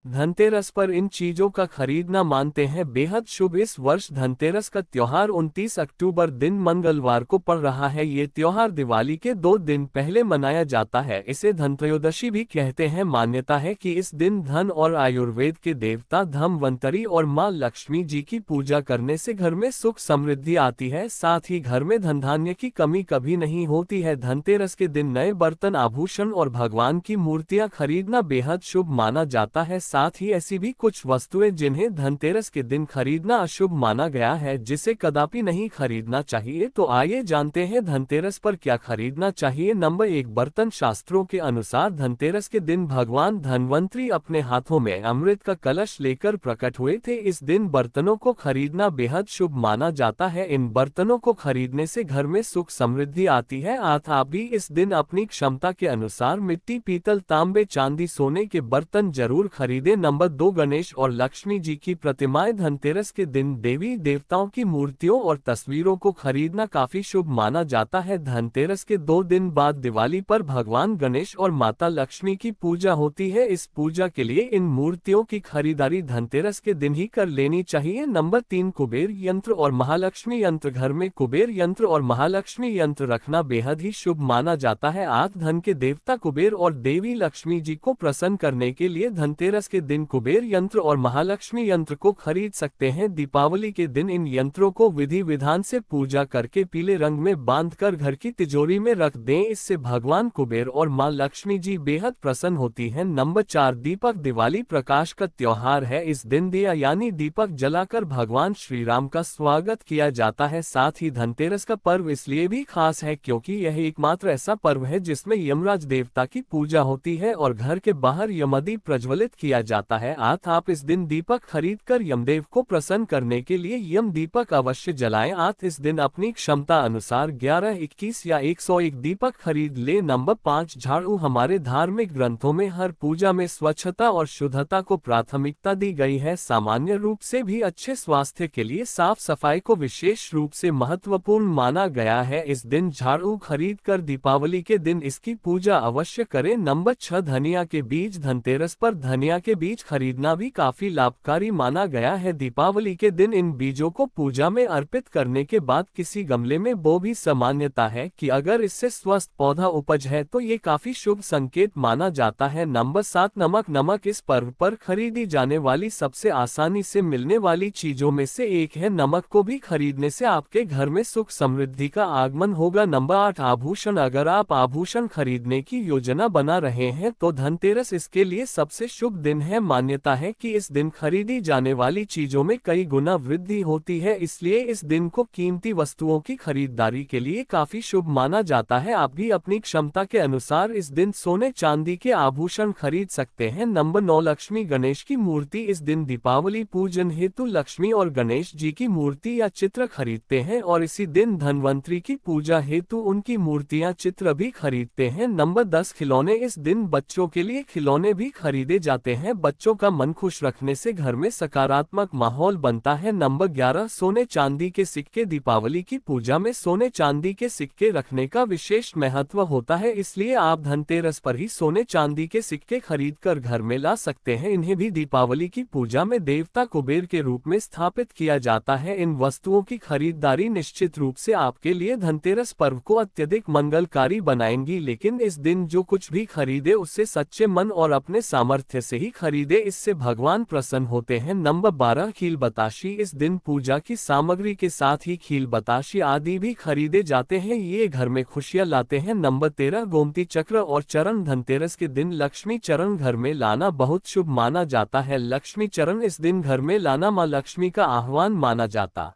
धनतेरस पर इन चीजों का खरीदना मानते हैं बेहद शुभ। इस वर्ष धनतेरस का त्योहार 29 अक्टूबर दिन मंगलवार को पड़ रहा है। ये त्योहार दिवाली के 2 दिन पहले मनाया जाता है। इसे धनत्रयोदशी भी कहते हैं। मान्यता है कि इस दिन धन और आयुर्वेद के देवता धन्वंतरी और मां लक्ष्मी जी की पूजा करने से घर में सुख समृद्धि आती है। साथ ही घर में धन धान्य की कमी कभी नहीं होती है। धनतेरस के दिन नए बर्तन, आभूषण और भगवान की मूर्तियां खरीदना बेहद शुभ माना जाता है। साथ ही ऐसी भी कुछ वस्तुएं जिन्हें धनतेरस के दिन खरीदना अशुभ माना गया है, जिसे कदापि नहीं खरीदना चाहिए। तो आइए जानते हैं धनतेरस पर क्या खरीदना चाहिए। नंबर 1, बर्तन। शास्त्रों के अनुसार धनतेरस के दिन भगवान धन्वंतरी अपने हाथों में अमृत का कलश लेकर प्रकट हुए थे। इस दिन बर्तनों को खरीदना बेहद शुभ माना जाता है। इन बर्तनों को खरीदने से घर में सुख समृद्धि आती है। आप भी इस दिन अपनी क्षमता के अनुसार मिट्टी, पीतल, तांबे, चांदी, सोने के बर्तन जरूर खरीदें। नंबर 2, गणेश और लक्ष्मी जी की प्रतिमाएं। धनतेरस के दिन देवी देवताओं की मूर्तियों और तस्वीरों को खरीदना काफी शुभ माना जाता है। धनतेरस के 2 दिन बाद दिवाली पर भगवान गणेश और माता लक्ष्मी की पूजा होती है। इस पूजा के लिए इन मूर्तियों की खरीदारी धनतेरस के दिन ही कर लेनी चाहिए। नंबर 3, कुबेर यंत्र और महालक्ष्मी यंत्र। घर में कुबेर यंत्र और महालक्ष्मी यंत्र रखना बेहद ही शुभ माना जाता है। आप धन के देवता कुबेर और देवी लक्ष्मी जी को प्रसन्न करने के लिए धनतेरस के दिन कुबेर यंत्र और महालक्ष्मी यंत्र को खरीद सकते हैं। दीपावली के दिन इन यंत्रों को विधि विधान से पूजा करके पीले रंग में बांधकर घर की तिजोरी में रख दें। इससे भगवान कुबेर और मां लक्ष्मी जी बेहद प्रसन्न होती हैं। नंबर 4, दीपक। दिवाली प्रकाश का त्योहार है। इस दिन दिया यानी दीपक जलाकर भगवान श्री राम का स्वागत किया जाता है। साथ ही धनतेरस का पर्व इसलिए भी खास है क्योंकि यह एकमात्र ऐसा पर्व है जिसमें यमराज देवता की पूजा होती है और घर के बाहर यमदीप प्रज्वलित किया जाता है। आप इस दिन दीपक खरीदकर यमदेव को प्रसन्न करने के लिए यम दीपक अवश्य जलाएं। आप इस दिन अपनी क्षमता अनुसार 11, 21 या 101 दीपक खरीद ले। नंबर 5, झाड़ू। हमारे धार्मिक ग्रंथों में हर पूजा में स्वच्छता और शुद्धता को प्राथमिकता दी गई है। सामान्य रूप से भी अच्छे स्वास्थ्य के लिए साफ सफाई को विशेष रूप से महत्वपूर्ण माना गया है। इस दिन झाड़ू खरीदकर दीपावली के दिन इसकी पूजा अवश्य करें। नंबर 6, धनिया के बीज। धनतेरस पर धनिया के बीज खरीदना भी काफी लाभकारी माना गया है। दीपावली के दिन इन बीजों को पूजा में अर्पित करने के बाद किसी गमले में बो भी मान्यता है कि अगर इससे स्वस्थ पौधा उपज है तो ये काफी शुभ संकेत माना जाता है। नंबर 7, नमक। नमक इस पर्व पर खरीदी जाने वाली सबसे आसानी से मिलने वाली चीजों में से एक है। नमक को भी खरीदने से आपके घर में सुख समृद्धि का आगमन होगा। नंबर 8, आभूषण। अगर आप आभूषण खरीदने की योजना बना रहे हैं तो धनतेरस इसके लिए सबसे शुभ दिन है। मान्यता है कि इस दिन खरीदी जाने वाली चीजों में कई गुना वृद्धि होती है, इसलिए इस दिन को कीमती वस्तुओं की खरीदारी के लिए काफी शुभ माना जाता है। आप भी अपनी क्षमता के अनुसार इस दिन सोने चांदी के आभूषण खरीद सकते हैं। नंबर 9, लक्ष्मी गणेश की मूर्ति। इस दिन दीपावली पूजन हेतु लक्ष्मी और गणेश जी की मूर्ति या चित्र खरीदते हैं और इसी दिन धन्वंतरी की पूजा हेतु उनकी मूर्तियां, चित्र भी खरीदते हैं। नंबर 10, खिलौने। इस दिन बच्चों के लिए खिलौने भी खरीदे जाते हैं। बच्चों का मन खुश रखने से घर में सकारात्मक माहौल बनता है। नंबर 11, सोने चांदी के सिक्के। दीपावली की पूजा में सोने चांदी के सिक्के रखने का विशेष महत्व होता है, इसलिए आप धनतेरस पर ही सोने चांदी के सिक्के खरीदकर घर में ला सकते हैं। इन्हें भी दीपावली की पूजा में देवता कुबेर के रूप में स्थापित किया जाता है। इन वस्तुओं की खरीदारी निश्चित रूप से आपके लिए धनतेरस पर्व को अत्यधिक मंगलकारी बनाएंगी, लेकिन इस दिन जो कुछ भी खरीदे उससे सच्चे मन और अपने सामर्थ्य से ही खरीदे, इससे भगवान प्रसन्न होते हैं। नंबर 12, खील बताशी। इस दिन पूजा की सामग्री के साथ ही खील बताशी आदि भी खरीदे जाते हैं, ये घर में खुशियां लाते हैं। नंबर 13, गोमती चक्र और चरण। धनतेरस के दिन लक्ष्मी चरण घर में लाना बहुत शुभ माना जाता है। लक्ष्मी चरण इस दिन घर में लाना मां लक्ष्मी का आह्वान माना जाता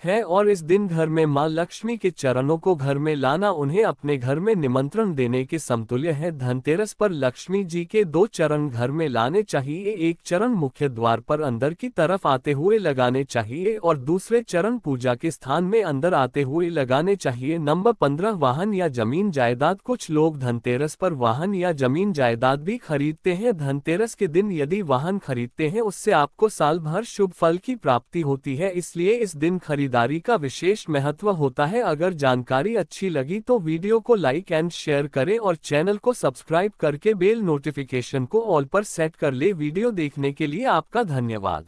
है और इस दिन घर में मां लक्ष्मी के चरणों को घर में लाना उन्हें अपने घर में निमंत्रण देने के समतुल्य है। धनतेरस पर लक्ष्मी जी के 2 चरण घर में लाने चाहिए। एक चरण मुख्य द्वार पर अंदर की तरफ आते हुए लगाने चाहिए और दूसरे चरण पूजा के स्थान में अंदर आते हुए लगाने चाहिए। नंबर 15, वाहन या जमीन जायदाद। कुछ लोग धनतेरस पर वाहन या जमीन जायदाद भी खरीदते हैं। धनतेरस के दिन यदि वाहन खरीदते हैं उससे आपको साल भर शुभ फल की प्राप्ति होती है, इसलिए इस दिन खरीद खरीदारी का विशेष महत्व होता है। अगर जानकारी अच्छी लगी तो वीडियो को लाइक एंड शेयर करें और चैनल को सब्सक्राइब करके बेल नोटिफिकेशन को ऑल पर सेट कर ले। वीडियो देखने के लिए आपका धन्यवाद।